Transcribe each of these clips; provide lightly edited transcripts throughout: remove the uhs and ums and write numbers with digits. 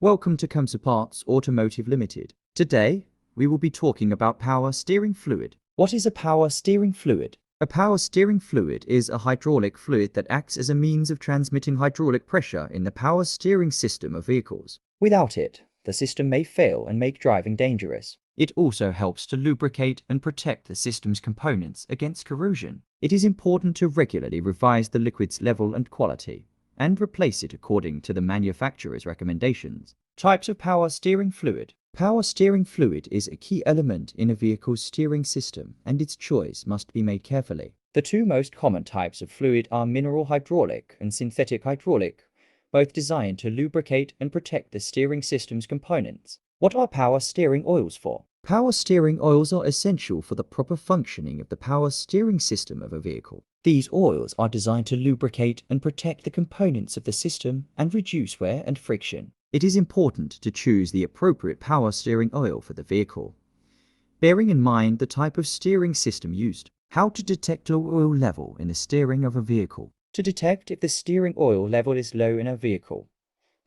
Welcome to Kamsiparts Automotive Limited. Today, we will be talking about power steering fluid. What is a power steering fluid? A power steering fluid is a hydraulic fluid that acts as a means of transmitting hydraulic pressure in the power steering system of vehicles. Without it, the system may fail and make driving dangerous. It also helps to lubricate and protect the system's components against corrosion. It is important to regularly revise the liquid's level and quality, and replace it according to the manufacturer's recommendations. Types of power steering fluid. Power steering fluid is a key element in a vehicle's steering system, and its choice must be made carefully. The two most common types of fluid are mineral hydraulic and synthetic hydraulic, both designed to lubricate and protect the steering system's components. What are power steering oils for? Power steering oils are essential for the proper functioning of the power steering system of a vehicle. These oils are designed to lubricate and protect the components of the system and reduce wear and friction. It is important to choose the appropriate power steering oil for the vehicle, bearing in mind the type of steering system used. How to detect low oil level in the steering of a vehicle. To detect if the steering oil level is low in a vehicle,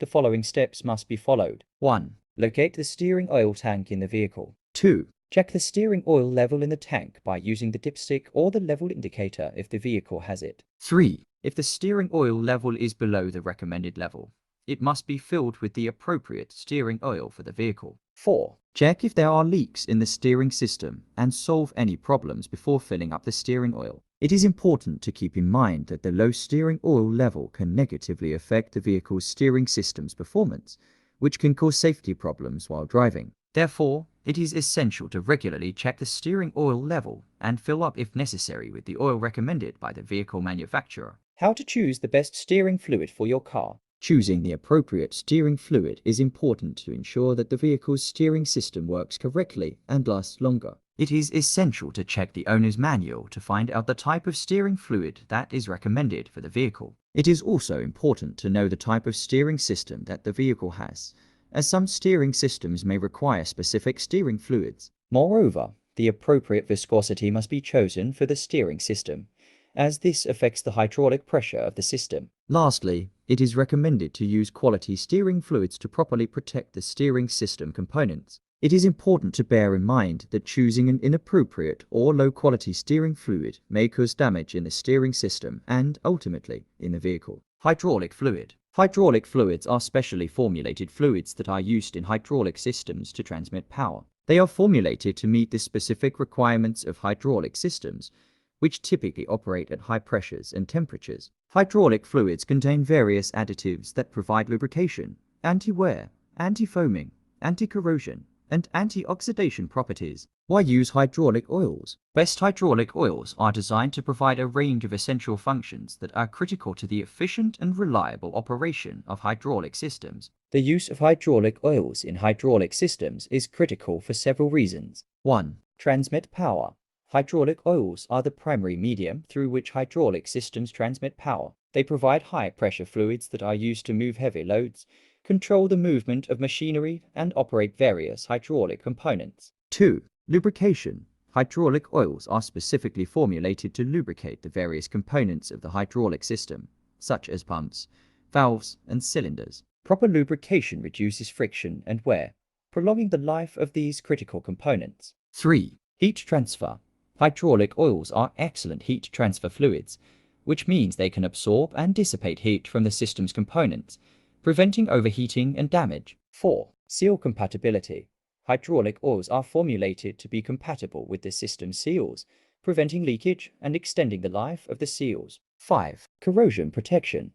the following steps must be followed. 1. Locate the steering oil tank in the vehicle. 2. Check the steering oil level in the tank by using the dipstick or the level indicator if the vehicle has it. 3. If the steering oil level is below the recommended level, it must be filled with the appropriate steering oil for the vehicle. 4. Check if there are leaks in the steering system and solve any problems before filling up the steering oil. It is important to keep in mind that the low steering oil level can negatively affect the vehicle's steering system's performance, which can cause safety problems while driving. Therefore, it is essential to regularly check the steering oil level and fill up if necessary with the oil recommended by the vehicle manufacturer. How to choose the best steering fluid for your car. Choosing the appropriate steering fluid is important to ensure that the vehicle's steering system works correctly and lasts longer. It is essential to check the owner's manual to find out the type of steering fluid that is recommended for the vehicle. It is also important to know the type of steering system that the vehicle has, as some steering systems may require specific steering fluids. Moreover, the appropriate viscosity must be chosen for the steering system, as this affects the hydraulic pressure of the system. Lastly, it is recommended to use quality steering fluids to properly protect the steering system components. It is important to bear in mind that choosing an inappropriate or low-quality steering fluid may cause damage in the steering system and, ultimately, in the vehicle. Hydraulic fluid. Hydraulic fluids are specially formulated fluids that are used in hydraulic systems to transmit power. They are formulated to meet the specific requirements of hydraulic systems, which typically operate at high pressures and temperatures. Hydraulic fluids contain various additives that provide lubrication, anti-wear, anti-foaming, anti-corrosion, and anti-oxidation properties. Why use hydraulic oils? Best hydraulic oils are designed to provide a range of essential functions that are critical to the efficient and reliable operation of hydraulic systems. The use of hydraulic oils in hydraulic systems is critical for several reasons. 1. Transmit power. Hydraulic oils are the primary medium through which hydraulic systems transmit power. They provide high-pressure fluids that are used to move heavy loads, control the movement of machinery, and operate various hydraulic components. 2. Lubrication. Hydraulic oils are specifically formulated to lubricate the various components of the hydraulic system, such as pumps, valves, and cylinders. Proper lubrication reduces friction and wear, prolonging the life of these critical components. 3. Heat transfer. Hydraulic oils are excellent heat transfer fluids, which means they can absorb and dissipate heat from the system's components, preventing overheating and damage. 4. Seal compatibility. Hydraulic oils are formulated to be compatible with the system's seals, preventing leakage and extending the life of the seals. 5. Corrosion protection.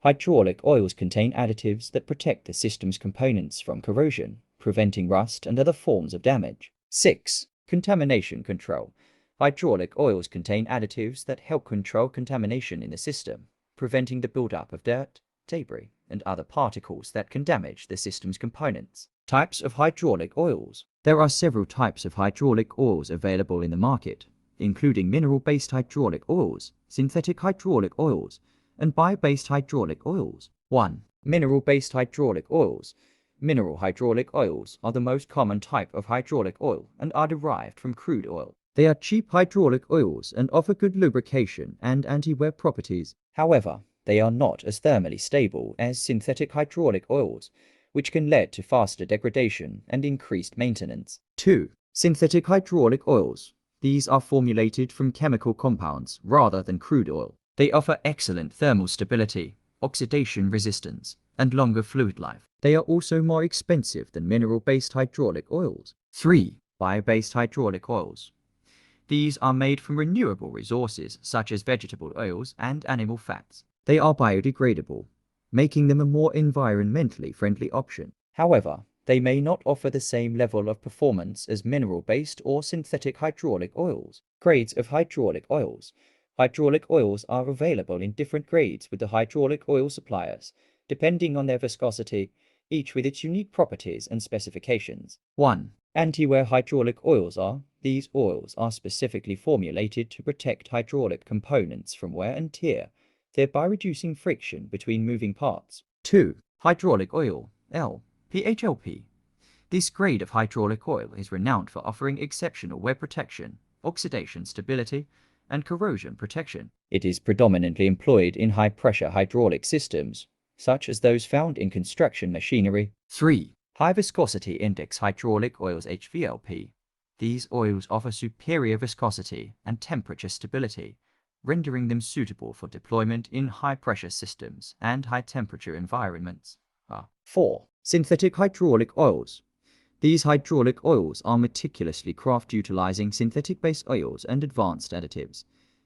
Hydraulic oils contain additives that protect the system's components from corrosion, preventing rust and other forms of damage. 6. Contamination control. Hydraulic oils contain additives that help control contamination in the system, preventing the buildup of dirt, debris, and other particles that can damage the system's components. Types of hydraulic oils. There are several types of hydraulic oils available in the market, including mineral-based hydraulic oils, synthetic hydraulic oils, and bio-based hydraulic oils. 1. Mineral-based hydraulic oils. Mineral hydraulic oils are the most common type of hydraulic oil and are derived from crude oil. They are cheap hydraulic oils and offer good lubrication and anti-wear properties. However, they are not as thermally stable as synthetic hydraulic oils, which can lead to faster degradation and increased maintenance. 2. Synthetic hydraulic oils. These are formulated from chemical compounds rather than crude oil. They offer excellent thermal stability, oxidation resistance, and longer fluid life. They are also more expensive than mineral-based hydraulic oils. 3. Bio-based hydraulic oils. These are made from renewable resources such as vegetable oils and animal fats. They are biodegradable, making them a more environmentally friendly option. However, they may not offer the same level of performance as mineral-based or synthetic hydraulic oils. Grades of hydraulic oils. Hydraulic oils are available in different grades with the hydraulic oil suppliers, depending on their viscosity, each with its unique properties and specifications. 1. Anti-wear hydraulic oils are. These oils are specifically formulated to protect hydraulic components from wear and tear, thereby reducing friction between moving parts. 2. Hydraulic oil, PHLP. This grade of hydraulic oil is renowned for offering exceptional wear protection, oxidation stability, and corrosion protection. It is predominantly employed in high-pressure hydraulic systems, such as those found in construction machinery. 3. High Viscosity Index Hydraulic Oils HVLP. These oils offer superior viscosity and temperature stability, rendering them suitable for deployment in high-pressure systems and high-temperature environments. 4. Synthetic hydraulic oils. These hydraulic oils are meticulously crafted utilizing synthetic base oils and advanced additives,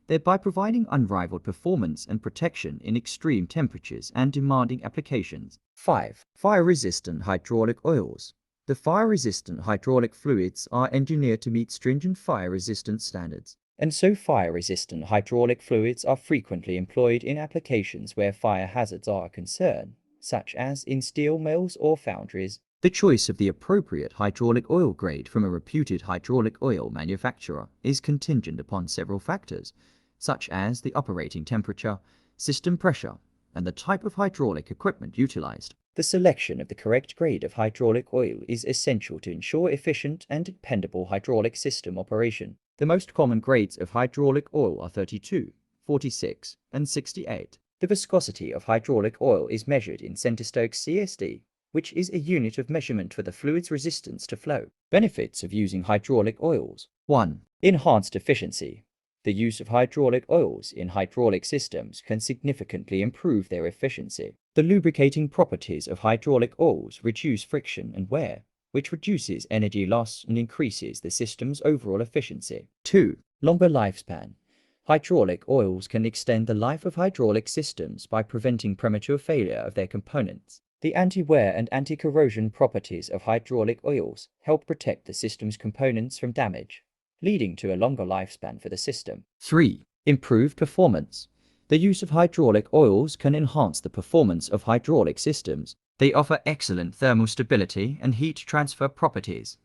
thereby providing unrivaled performance and protection in extreme temperatures and demanding applications. 5. Fire-resistant hydraulic oils. The fire-resistant hydraulic fluids are engineered to meet stringent fire-resistance standards, and so fire-resistant hydraulic fluids are frequently employed in applications where fire hazards are a concern, such as in steel mills or foundries. The choice of the appropriate hydraulic oil grade from a reputed hydraulic oil manufacturer is contingent upon several factors, such as the operating temperature, system pressure, and the type of hydraulic equipment utilized. The selection of the correct grade of hydraulic oil is essential to ensure efficient and dependable hydraulic system operation. The most common grades of hydraulic oil are 32, 46, and 68. The viscosity of hydraulic oil is measured in centistokes CSD, which is a unit of measurement for the fluid's resistance to flow. Benefits of using hydraulic oils. 1. Enhanced efficiency. The use of hydraulic oils in hydraulic systems can significantly improve their efficiency. The lubricating properties of hydraulic oils reduce friction and wear, which reduces energy loss and increases the system's overall efficiency. 2. Longer lifespan. Hydraulic oils can extend the life of hydraulic systems by preventing premature failure of their components. The anti-wear and anti-corrosion properties of hydraulic oils help protect the system's components from damage, leading to a longer lifespan for the system. 3. Improved performance. The use of hydraulic oils can enhance the performance of hydraulic systems. They offer excellent thermal stability and heat transfer properties,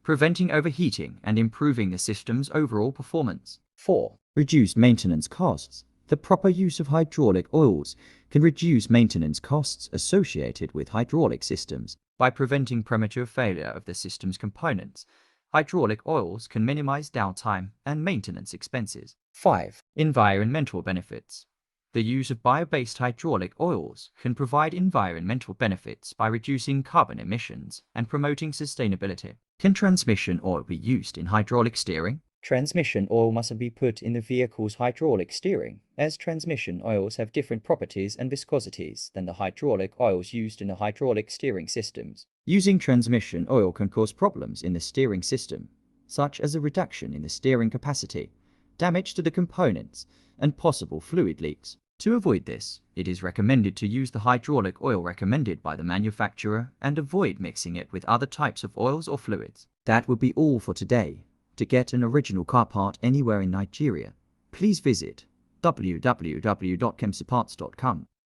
preventing overheating and improving the system's overall performance. 4. Reduced maintenance costs. The proper use of hydraulic oils can reduce maintenance costs associated with hydraulic systems. By preventing premature failure of the system's components, hydraulic oils can minimize downtime and maintenance expenses. 5. Environmental benefits. The use of bio-based hydraulic oils can provide environmental benefits by reducing carbon emissions and promoting sustainability. Can transmission oil be used in hydraulic steering? Transmission oil mustn't be put in the vehicle's hydraulic steering, as transmission oils have different properties and viscosities than the hydraulic oils used in the hydraulic steering systems. Using transmission oil can cause problems in the steering system, such as a reduction in the steering capacity, damage to the components, and possible fluid leaks. To avoid this, it is recommended to use the hydraulic oil recommended by the manufacturer and avoid mixing it with other types of oils or fluids. That would be all for today. To get an original car part anywhere in Nigeria, please visit www.kamsiparts.com.